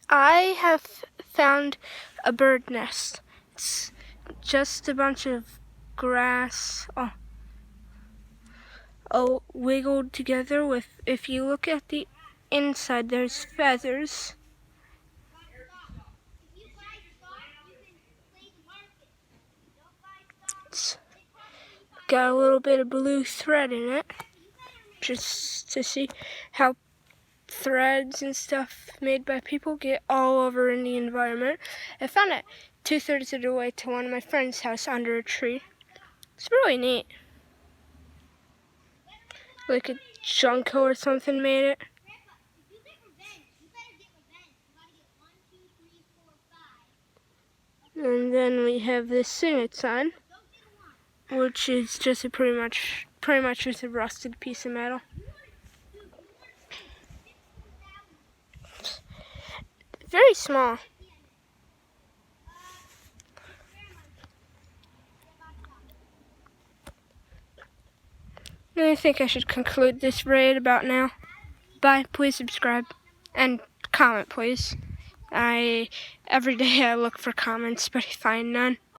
I have found a bird nest. It's just a bunch of grass all wiggled together with, if you look at the inside, there's feathers. It's got a little bit of blue thread in it, just to see how threads and stuff made by people get all over in the environment. I found it 2/3 of the way to one of my friend's house under a tree. It's really neat. Like a junco or something made it. And then we have this Sing-It sign, which is just a pretty much just a rusted piece of metal. Very small. I think I should conclude this raid about now. Bye. Please subscribe and comment, please. Every day I look for comments, but I find none.